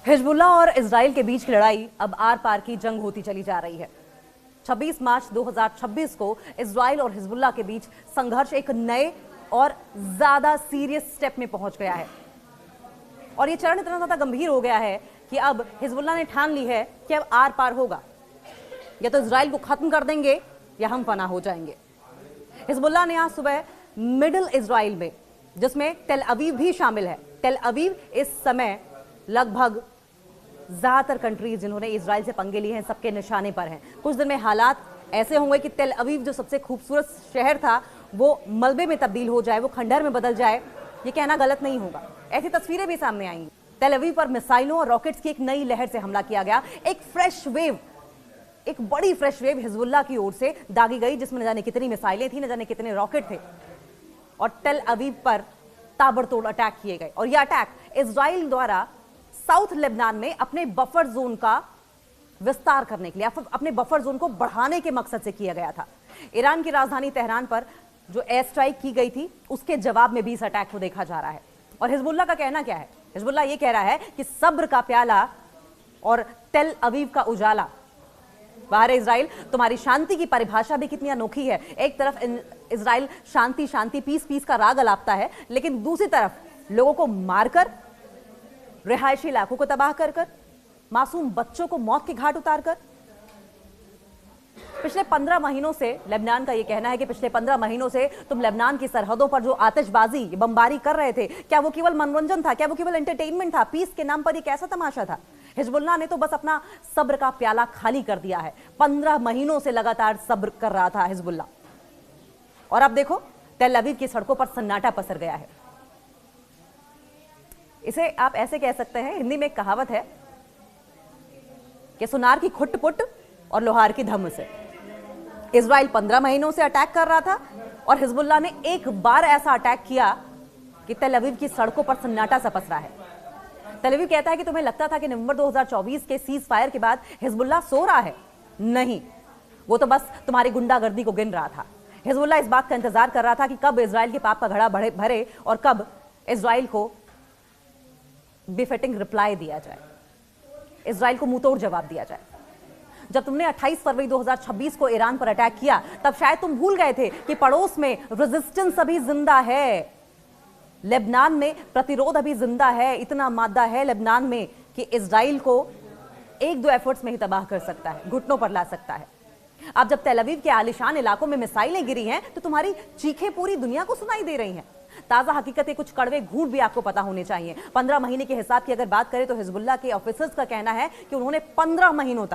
Hezbollah और Israel के बीच की लड़ाई अब आर पार की जंग होती चली जा रही है। 26 मार्च 2026 को इजराइल और हिजबुल्लाह के बीच संघर्ष एक नए और ज्यादा सीरियस स्टेप में पहुंच गया है और ये चरण इतना ज्यादा गंभीर हो गया है कि अब हिजबुल्लाह ने ठान ली है कि अब आर पार होगा, या तो इजराइल को खत्म कर देंगे या हम फना हो जाएंगे। हिजबुल्लाह ने आज सुबह मिडिल इजराइल में, जिसमें तेल अवीव भी शामिल है, तेल अवीव इस समय लगभग ज्यादातर कंट्रीज जिन्होंने इजराइल से पंगे लिए हैं सबके निशाने पर हैं। कुछ दिन में हालात ऐसे होंगे कि तेल अवीव जो सबसे खूबसूरत शहर था वो मलबे में तब्दील हो जाए, वो खंडहर में बदल जाए। ये कहना गलत नहीं होगा, ऐसी तस्वीरें भी सामने आएंगी। तेल अवीव पर मिसाइलों और रॉकेट्स की एक नई लहर से हमला किया गया। एक फ्रेश वेव, एक बड़ी फ्रेश वेव हिजबुल्लाह की ओर से दागी गई, जिसमें न जाने कितनी मिसाइलें थी, न जाने कितने रॉकेट थे, और तेल अवीव पर ताबड़तोड़ अटैक किए गए। और यह अटैक इजराइल द्वारा साउथ लेबनान में अपने बफर जोन का विस्तार करने के लिए, अपने बफर जोन को बढ़ाने के मकसद से किया गया था। ईरान की राजधानी तेहरान पर जो एयर स्ट्राइक की गई थी उसके जवाब में भी इस अटैक को देखा जा रहा है। और हिजबुल्लाह का कहना क्या है? हिजबुल्लाह ये कह रहा है कि सब्र का प्याला और तेल अवीव का उजाला। बाहर इजराइल, तुम्हारी शांति की परिभाषा भी कितनी अनोखी है। एक तरफ इजराइल शांति शांति पीस पीस का राग अलापता है, लेकिन दूसरी तरफ लोगों को मारकर, रिहायशी इलाकों को तबाह कर कर, मासूम बच्चों को मौत के घाट उतारकर। पिछले 15 महीनों से लेबनान का यह कहना है कि पिछले 15 महीनों से तुम लेबनान की सरहदों पर जो आतिशबाजी, बमबारी कर रहे थे, क्या वो केवल मनोरंजन था? क्या वो केवल एंटरटेनमेंट था? पीस के नाम पर यह कैसा तमाशा था? हिजबुल्लाह ने तो बस अपना सब्र का प्याला खाली कर दिया है। 15 महीनों से लगातार सब्र कर रहा था हिजबुल्लाह, और अब देखो तेल अवीव की सड़कों पर सन्नाटा पसर गया है। इसे आप ऐसे कह सकते हैं, हिंदी में एक कहावत है कि सुनार की खुट पुट और लोहार की धम से। इजराइल 15 महीनों से अटैक कर रहा था और हिजबुल्लाह ने एक बार ऐसा अटैक किया कि तेल अवीव की सड़कों पर सन्नाटा सा पसरा है। तेल अवीव कहता है कि तुम्हें लगता था कि नवंबर 2024 के सीज फायर के बाद हिजबुल्लाह सो रहा है। नहीं, वो तो बस तुम्हारी गुंडागर्दी को गिन रहा था। हिजबुल्लाह इस बात का इंतजार कर रहा था कि कब इजराइल के पाप का घड़ा भरे और कब इजराइल को बेफिटिंग रिप्लाई दिया जाए, इजराइल को मुंहतोड़ जवाब दिया जाए। जब तुमने 28 फरवरी 2026 को ईरान पर अटैक किया, तब शायद तुम भूल गए थे कि पड़ोस में रेजिस्टेंस अभी जिंदा है, लेबनान में प्रतिरोध अभी जिंदा है। इतना मादा है लेबनान में कि इजराइल को एक दो एफर्ट्स में ही तबाह कर सकता है, घुटनों पर ला सकता है। अब जब तेल अवीव के आलिशान इलाकों में मिसाइलें गिरी हैं तो तुम्हारी चीखें पूरी दुनिया को सुनाई दे रही हैं। ताजा हकीकतें, कुछ कड़वे घूंट भी आपको पता होने चाहिए। 15 महीने के हिसाब की अगर बात करें तो हिजबुल्लाह के ऑफिसर्स का कहना है कि उन्होंने 15 महीनों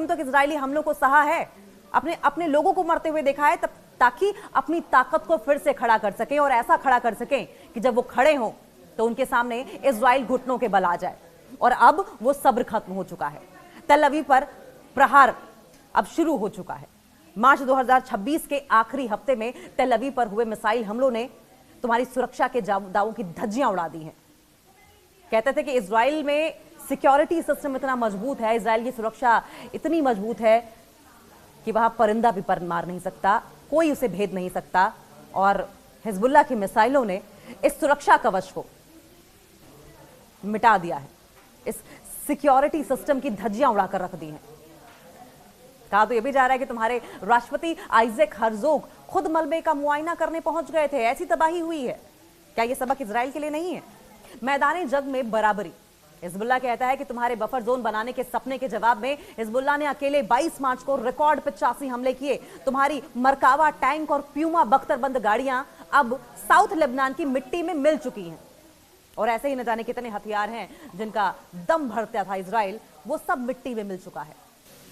तक इजरायली हमलों को सहा है, अपने लोगों को मरते हुए देखा है, तब ताकि अपनी ताकत को फिर से खड़ा कर सके, और ऐसा खड़ा कर सके कि जब वो खड़े हों तो उनके सामने इजराइल घुटनों के बल आ जाए। और अब वो सब्र खत्म हो चुका है। तेल अवीव पर प्रहार अब शुरू हो चुका है। मार्च 2026 के आखिरी हफ्ते में तेल अवीव पर हुए मिसाइल हमलों ने तुम्हारी सुरक्षा के दावों की धज्जियां उड़ा दी हैं। कहते थे कि इजराइल में सिक्योरिटी सिस्टम इतना मजबूत है, इजराइल की सुरक्षा इतनी मजबूत है कि वहां परिंदा भी पर मार नहीं सकता, कोई उसे भेद नहीं सकता। और हिजबुल्लाह की मिसाइलों ने इस सुरक्षा कवच को मिटा दिया है, इस सिक्योरिटी सिस्टम की धज्जियां उड़ाकर रख दी हैं। कहा तो यह भी जा रहा है कि तुम्हारे राष्ट्रपति आइजैक हर्जोग खुद मलबे का मुआयना करने पहुंच गए थे। ऐसी तबाही हुई है। क्या यह सबक इजराइल के लिए नहीं है? मैदान जंग में बराबरी। हिजबुल्लाह कहता है कि तुम्हारे बफर जोन बनाने के सपने के जवाब में हिजबुल्लाह ने अकेले 22 मार्च को रिकॉर्ड 85 हमले किए। तुम्हारी मरकावा टैंक और प्यूमा बख्तरबंद गाड़ियां अब साउथ लेबनान की मिट्टी में मिल चुकी हैं। और ऐसे ही न जाने कितने हथियार हैं जिनका दम भरता था इजराइल, वो सब मिट्टी में मिल चुका है।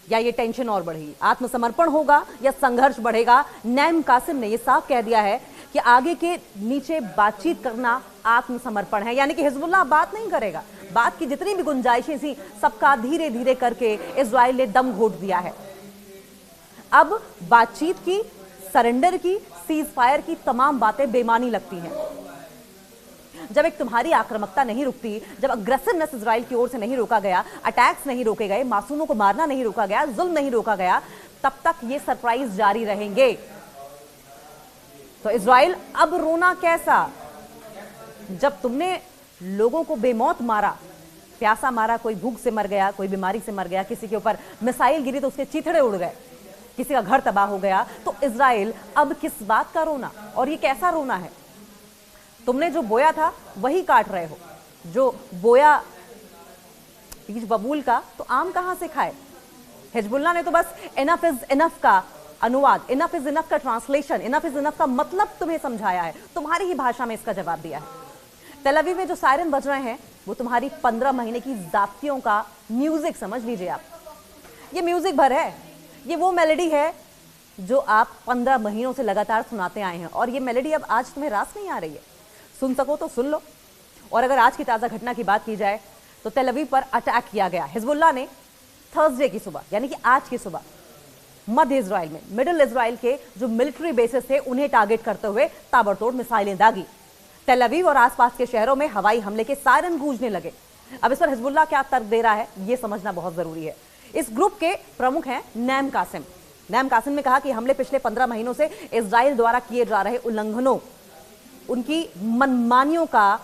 या ये टेंशन और बढ़ेगी? आत्मसमर्पण होगा या संघर्ष बढ़ेगा? नईम कासिम ने यह साफ कह दिया है कि आगे के नीचे बातचीत करना आत्मसमर्पण है, यानी कि हिजबुल्लाह बात नहीं करेगा। बात की जितनी भी गुंजाइशें थी सबका धीरे धीरे करके इजराइल ने दम घोट दिया है। अब बातचीत की, सरेंडर की, सीज फायर की तमाम बातें बेमानी लगती हैं। जब एक तुम्हारी आक्रामकता नहीं रुकती, जब अग्रेसिवनेस इजराइल की ओर से नहीं रोका गया, अटैक्स नहीं रोके गए, मासूमों को मारना नहीं रोका गया, जुल्म नहीं रोका गया, तब तक ये सरप्राइज जारी रहेंगे। तो इजराइल अब रोना कैसा? जब तुमने लोगों को बेमौत मारा, प्यासा मारा, कोई भूख से मर गया, कोई बीमारी से मर गया, किसी के ऊपर मिसाइल गिरी तो उसके चीथड़े उड़ गए, किसी का घर तबाह हो गया। तो इजराइल अब किस बात का रोना, और ये कैसा रोना है? तुमने जो बोया था वही काट रहे हो। जो बोया बीज बबूल का, तो आम कहां से खाए? हिजबुल्लाह ने तो बस इनफ इज इनफ का अनुवाद, इनफ इज इनफ का ट्रांसलेशन, इनफ इज इनफ का मतलब तुम्हें समझाया है, तुम्हारी ही भाषा में इसका जवाब दिया है। तेल अवीव में जो सायरन बज रहे हैं वो तुम्हारी 15 महीने की जातियों का म्यूजिक समझ लीजिए आप। ये म्यूजिक भर है, ये वो मेलोडी है जो आप 15 महीनों से लगातार सुनाते आए हैं, और ये मेलोडी अब आज तुम्हें रास नहीं आ रही है। सुन सको तो सुन लो। और अगर आज की ताजा घटना की बात की जाए तो तेल अवीव पर अटैक किया गया। हिजबुल्लाह ने थर्सडे की सुबह, यानी कि आज की सुबह, मध्य इजराइल में, मिडिल इजराइल के जो मिलिट्री बेसेस थे उन्हें टारगेट करते हुए ताबड़तोड़ मिसाइलें दागी। तेल अवीव और आसपास के शहरों में हवाई हमले के सायरन गूंजने लगे। अब इस पर हिजबुल्लाह क्या तर्क दे रहा है यह समझना बहुत जरूरी है। इस ग्रुप के प्रमुख हैं नैम कासिम। नैम कासिम ने कहा कि हमले पिछले 15 महीनों से इजराइल द्वारा किए जा रहे उल्लंघनों, उनकी मनमानियों का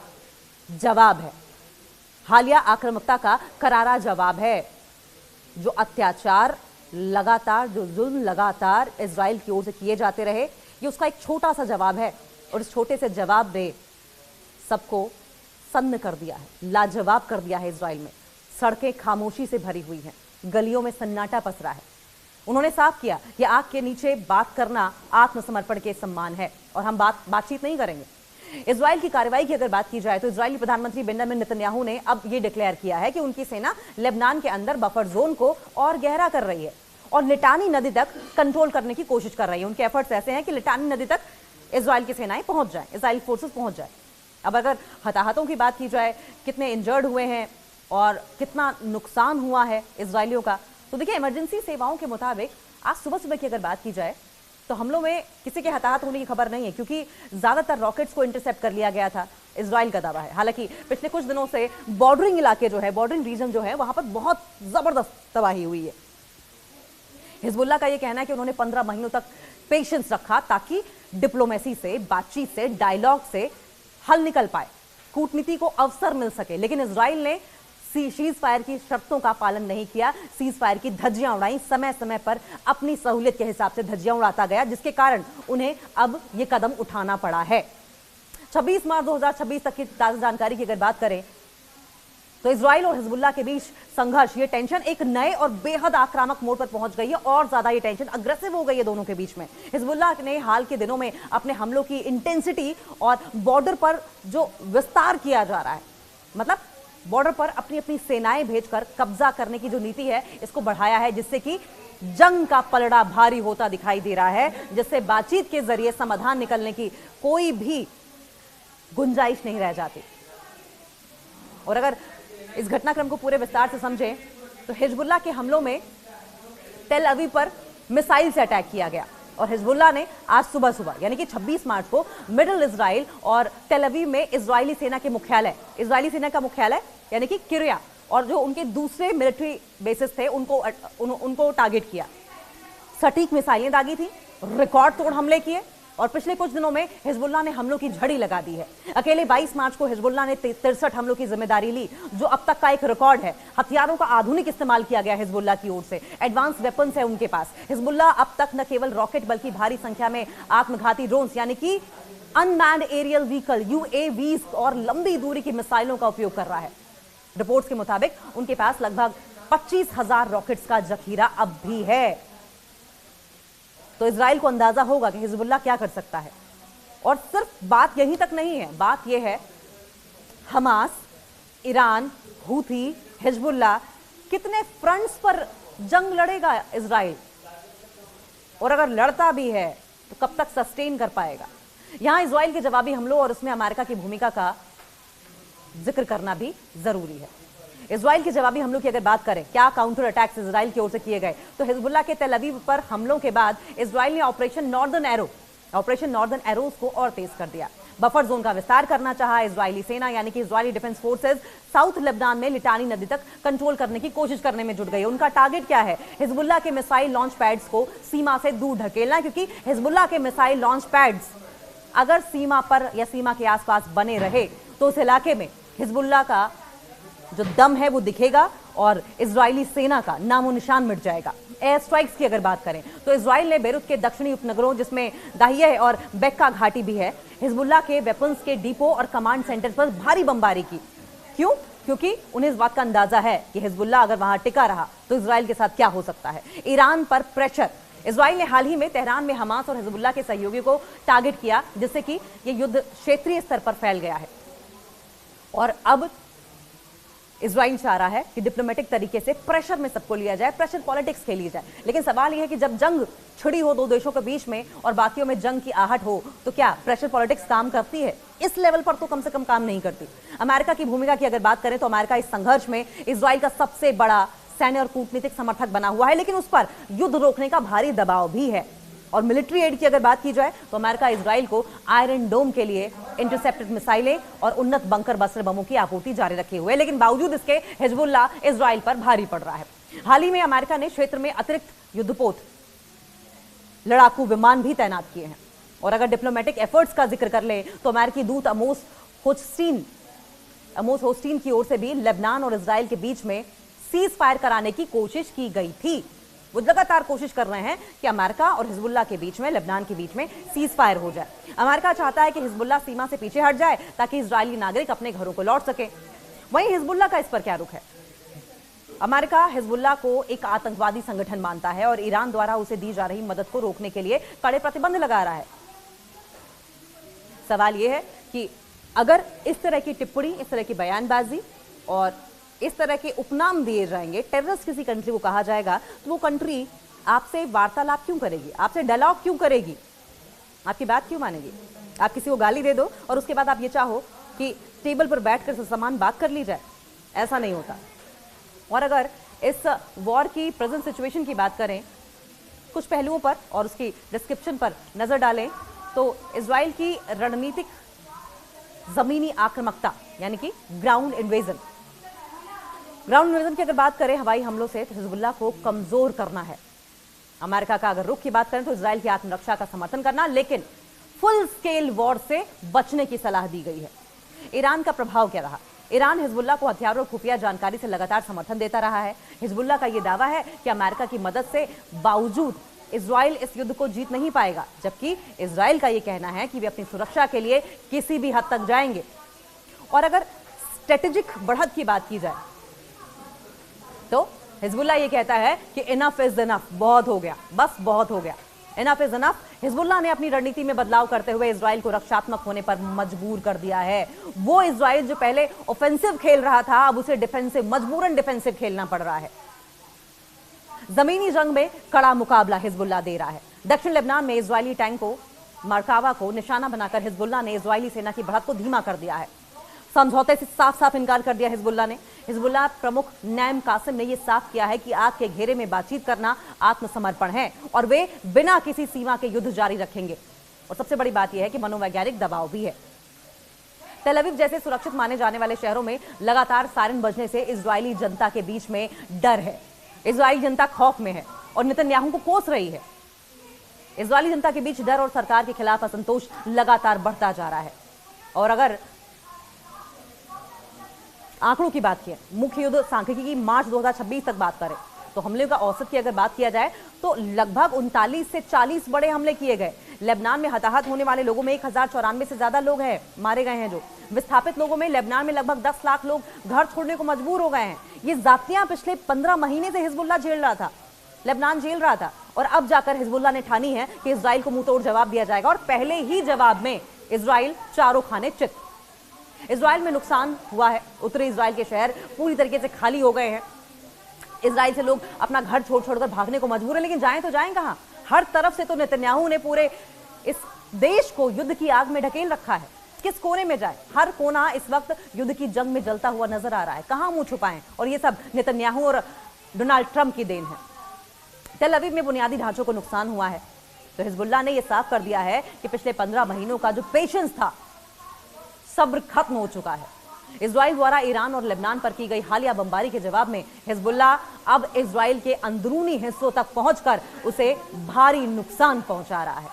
जवाब है, हालिया आक्रामकता का करारा जवाब है। जो अत्याचार लगातार, जो जुल्म लगातार इजराइल की ओर से किए जाते रहे, ये उसका एक छोटा सा जवाब है, और इस छोटे से जवाब ने सबको सन्न कर दिया है, लाजवाब कर दिया है। इजराइल में सड़कें खामोशी से भरी हुई हैं, गलियों में सन्नाटा पसरा है। उन्होंने साफ किया कि आग के नीचे बात करना आत्मसमर्पण के सम्मान है, और हम बातचीत नहीं करेंगे। इजराइल की कार्रवाई की अगर बात की जाए तो इजरायली प्रधानमंत्री बेंजामिन नेतन्याहू ने अब यह डिक्लेयर किया है कि उनकी सेना लेबनान के अंदर बफर जोन को और गहरा कर रही है और लिटानी नदी तक कंट्रोल करने की कोशिश कर रही है। उनके एफर्ट्स ऐसे हैं कि लिटानी नदी तक इजराइल की सेनाएं पहुंच जाए, इजराइल फोर्सेस पहुंच जाए। अब अगर हताहतों की बात की जाए, कितने इंजर्ड हुए हैं और कितना नुकसान हुआ है इजरायलियों का, तो देखिए इमरजेंसी सेवाओं के मुताबिक आज सुबह सुबह की अगर बात की जाए तो हमलों में किसी के हताहत होने की खबर नहीं है, क्योंकि ज्यादातर रॉकेट्स को इंटरसेप्ट कर लिया गया था, इजराइल का दावा है। हालांकि पिछले कुछ दिनों से बॉर्डरिंग इलाके जो है, बॉर्डरिंग रीजन जो है, वहां पर बहुत जबरदस्त तबाही हुई है। हिजबुल्लाह का यह कहना है कि उन्होंने 15 महीनों तक पेशेंस रखा ताकि डिप्लोमेसी से, बातचीत से, डायलॉग से हल निकल पाए, कूटनीति को अवसर मिल सके। लेकिन इजराइल ने सीज फायर की शर्तों का पालन नहीं किया, सीज फायर की धज्जियां उड़ाई, समय समय पर अपनी सहूलियत के हिसाब से धज्जियां उड़ाता गया, जिसके कारण उन्हें अब यह कदम उठाना पड़ा है। 26 मार्च 2026 तक की ताजा जानकारी की अगर बात करें तो इजराइल और हिजबुल्लाह के बीच संघर्ष, ये टेंशन एक नए और बेहद आक्रामक मोड़ पर पहुंच गई है, और ज्यादा ये टेंशन अग्रेसिव हो गई है दोनों के बीच में। हिजबुल्लाह ने हाल के दिनों में अपने हमलों की इंटेंसिटी और बॉर्डर पर जो विस्तार किया जा रहा है, मतलब बॉर्डर पर अपनी अपनी सेनाएं भेजकर कब्जा करने की जो नीति है, इसको बढ़ाया है, जिससे कि जंग का पलड़ा भारी होता दिखाई दे रहा है, जिससे बातचीत के जरिए समाधान निकलने की कोई भी गुंजाइश नहीं रह जाती। और अगर इस घटनाक्रम को पूरे विस्तार से समझें तो हिजबुल्लाह के हमलों में तेल अवीव पर मिसाइल से अटैक किया गया, और हिजबुल्लाह ने आज सुबह सुबह यानी कि 26 मार्च को मिडिल इजराइल और तेल अवीव में इजरायली सेना के मुख्यालय, इजरायली सेना का मुख्यालय यानी कि किरिया, और जो उनके दूसरे मिलिट्री बेसिस थे उनको टारगेट किया। सटीक मिसाइलें दागी थी, रिकॉर्ड तोड़ हमले किए, और पिछले कुछ दिनों में हिजबुल्लाह ने हमलों की झड़ी लगा दी है। अकेले 22 मार्च को हिजबुल्लाह ने 63 हमलों की जिम्मेदारी ली, जो अब तक का एक रिकॉर्ड है। हथियारों का आधुनिक इस्तेमाल किया गया हिजबुल्लाह की ओर से, एडवांस वेपन्स है उनके पास। हिजबुल्लाह अब तक न केवल रॉकेट बल्कि भारी संख्या में आत्मघाती ड्रोन्स यानी कि अनमैन्ड एरियल व्हीकल यूएवीज और लंबी दूरी की मिसाइलों का उपयोग कर रहा है। रिपोर्ट्स के मुताबिक उनके पास लगभग 25,000 रॉकेट्स का जखीरा अब भी है। तो इजराइल को अंदाजा होगा कि हिजबुल्लाह क्या कर सकता है। और सिर्फ बात यहीं तक नहीं है, बात यह है हमास, ईरान, हूथी, हिजबुल्लाह, कितने फ्रंट्स पर जंग लड़ेगा इजराइल, और अगर लड़ता भी है तो कब तक सस्टेन कर पाएगा। यहां इजराइल के जवाबी हमलों और उसमें अमेरिका की भूमिका का जिक्र करना भी जरूरी है। इजराइल के जवाबी हमलों की अगर बात करें, क्या काउंटर अटैक्स इजराइल की ओर से किए गए, तो हिजबुल्लाह के तेल अवीव पर हमलों के बाद इजराइल ने ऑपरेशन नॉर्दर्न एरोज को और तेज कर दिया। बफर जोन का विस्तार करना चाहा इजरायली सेना यानी कि Israeli defence forces south Lebanon में लिटानी नदी तक कंट्रोल करने की कोशिश करने में जुट गई। उनका टारगेट क्या है? हिजबुल्लाह के मिसाइल लॉन्च पैड्स को सीमा से दूर ढकेलना, क्योंकि हिजबुल्लाह के मिसाइल लॉन्च पैड्स अगर सीमा पर या सीमा के आसपास बने रहे तो उस इलाके में हिजबुल्लाह का जो दम है वो दिखेगा और इजरायली सेना का नामो निशान मिट जाएगा। एयर स्ट्राइक्स की अगर बात करें तो इजराइल ने बेरूत के दक्षिणी उपनगरों जिसमें दाहिया और बेक्का घाटी भी है, हिजबुल्लाह के वेपन्स के डिपो और कमांड सेंटर पर भारी बमबारी की। क्यों? क्योंकि उन्हें इस बात का अंदाजा है कि हिजबुल्लाह अगर वहां टिका रहा तो इजराइल के साथ क्या हो सकता है। ईरान पर प्रेशर। इजराइल ने हाल ही में तेहरान में हमास और हिजबुल्लाह के सहयोगियों को टारगेट किया, जिससे कि यह युद्ध क्षेत्रीय स्तर पर फैल गया है और अब इजराइल चाह रहा है कि डिप्लोमेटिक तरीके से प्रेशर में सबको लिया जाए, प्रेशर पॉलिटिक्स खेली जाए। लेकिन सवाल यह है कि जब जंग छिड़ी हो दो देशों के बीच में और बाकियों में जंग की आहट हो तो क्या प्रेशर पॉलिटिक्स काम करती है? इस लेवल पर तो कम से कम काम नहीं करती। अमेरिका की भूमिका की अगर बात करें तो अमेरिका इस संघर्ष में इजराइल का सबसे बड़ा सैन्य और कूटनीतिक समर्थक बना हुआ है, लेकिन उस पर युद्ध रोकने का भारी दबाव भी है। और मिलिट्री एड की अगर बात की जाए तो अमेरिका इजराइल को आयरन डोम के लिए इंटरसेप्टेड मिसाइलें और उन्नत बंकर बस्टर बमों की आपूर्ति जारी रखे हुए, लेकिन बावजूद इसके हिजबुल्लाह इजराइल पर भारी पड़ रहा है। हाल ही में अमेरिका ने क्षेत्र में अतिरिक्त युद्धपोत लड़ाकू विमान भी तैनात किए हैं। और अगर डिप्लोमेटिक एफर्ट्स का जिक्र कर ले तो अमेरिकी दूत अमोस होस्टीन की ओर से भी लेबनान और इजराइल के बीच में सीज फायर कराने की कोशिश की गई थी। वो लगातार कोशिश कर रहे हैं कि अमेरिका और हिजबुल्लाह के बीच में, लेबनान के बीच में सीज फायर हो जाए। अमेरिका चाहता है कि हिजबुल्लाह सीमा से पीछे हट जाए ताकि इजरायली नागरिक अपने घरों को लौट सके। वहीं हिजबुल्लाह का इस पर क्या रुख है? अमेरिका हिजबुल्लाह को एक आतंकवादी संगठन मानता है और ईरान द्वारा उसे दी जा रही मदद को रोकने के लिए कड़े प्रतिबंध लगा रहा है। सवाल यह है कि अगर इस तरह की टिप्पणी, इस तरह की बयानबाजी और इस तरह के उपनाम दिए जाएंगे, टेररिस्ट किसी कंट्री को कहा जाएगा, तो वो कंट्री आपसे वार्तालाप क्यों करेगी? आपसे डायलॉग क्यों करेगी? आपकी बात क्यों मानेगी? आप किसी को गाली दे दो और उसके बाद आप ये चाहो कि टेबल पर बैठकर समान बात कर ली जाए, ऐसा नहीं होता। और अगर इस वॉर की प्रेजेंट सिचुएशन की बात करें, कुछ पहलुओं पर और उसकी डिस्क्रिप्शन पर नजर डालें तो इजराइल की रणनीतिक जमीनी आक्रामकता यानी कि ग्राउंड इन्वेजन की अगर बात करें, हवाई हमलों से हिजबुल्लाह को कमजोर करना है। अमेरिका का अगर रुख की बात करें तो इजराइल की आत्मरक्षा का समर्थन करना, लेकिन फुल स्केल वॉर से बचने की सलाह दी गई है। ईरान का प्रभाव क्या रहा? ईरान हिजबुल्लाह को हथियारों और खुफिया जानकारी से लगातार समर्थन देता रहा है। हिजबुल्लाह का यह दावा है कि अमेरिका की मदद से बावजूद इजराइल इस युद्ध को जीत नहीं पाएगा, जबकि इजराइल का यह कहना है कि वे अपनी सुरक्षा के लिए किसी भी हद तक जाएंगे। और अगर स्ट्रेटेजिक बढ़त की बात की जाए तो हिजबुल्लाह ये कहता है कि इनफ इज इनफ, बहुत हो गया, बस बहुत हो गया, इनफ इज इनफ। हिजबुल्लाह ने अपनी रणनीति में बदलाव करते हुए इजराइल को रक्षात्मक होने पर मजबूर कर दिया है। वो इजराइल जो पहले ऑफेंसिव खेल रहा था, अब उसे डिफेंसिव, मजबूरन डिफेंसिव खेलना पड़ रहा है। जमीनी जंग में कड़ा मुकाबला हिजबुल्लाह दे रहा है। दक्षिण लेबनान में इजरायली टैंक को मरकावा को निशाना बनाकर हिजबुल्लाह ने इजरायली सेना की बढ़त को धीमा कर दिया है। समझौते से साफ साफ इनकार कर दिया हिजबुल्लाह ने। हिजबुल्लाह प्रमुख नैम कासिम ने यह साफ किया है कि आग के घेरे में बातचीत करना आत्मसमर्पण है और वे बिना किसी सीमा के युद्ध जारी रखेंगे। और सबसे बड़ी बात यह है कि मनोवैज्ञानिक दबाव भी है। तेल अवीव जैसे सुरक्षित माने जाने वाले शहरों में लगातार सायरन बजने से इजरायली जनता के बीच में डर है। इजरायली जनता खौफ में है और नेतन्याहू को कोस रही है। इजरायली जनता के बीच डर और सरकार के खिलाफ असंतोष लगातार बढ़ता जा रहा है। और अगर आंकड़ों की बात की, मुख्य युद्ध सांख्यिकी की मार्च 2026 तक बात करें तो हमले का औसत की अगर बात किया जाए तो लगभग 39 से 40 बड़े हमले किए गए। लेबनान में हताहत होने वाले लोगों में 1094 से ज्यादा लोग हैं मारे गए हैं। जो विस्थापित लोगों में लेबनान में लगभग 10 लाख लोग घर छोड़ने को मजबूर हो गए हैं। ये जातियां पिछले 15 महीने से हिजबुल्लाह झेल रहा था, लेबनान झेल रहा था, और अब जाकर हिजबुल्लाह ने ठानी है कि इजराइल को मुंह तोड़ जवाब दिया जाएगा। और पहले ही जवाब में इजराइल चारों खाने चित। इजराइल में नुकसान हुआ है। उत्तरी इजराइल के शहर पूरी तरीके से खाली हो गए हैं। इजराइल से लोग अपना घर छोड़ छोड़कर भागने को मजबूर है, लेकिन जाएं तो जाएं कहां? हर तरफ से तो नेतन्याहू ने पूरे इस देश को युद्ध की आग में ढकेल रखा है। किस कोने में जाए? हर कोना इस वक्त युद्ध की जंग में जलता हुआ नजर आ रहा है। कहां मुंह छुपाएं? और ये सब नेतन्याहू और डोनाल्ड ट्रंप की देन है। तेल अवीव में बुनियादी ढांचों को नुकसान हुआ है तो हिजबुल्लाह ने यह साफ कर दिया है कि पिछले 15 महीनों का जो पेशेंस था, सब्र खत्म हो चुका है। इजराइल द्वारा ईरान और लेबनान पर की गई हालिया बमबारी के जवाब में हिजबुल्लाह अब इजराइल के अंदरूनी हिस्सों तक पहुंचकर उसे भारी नुकसान पहुंचा रहा है।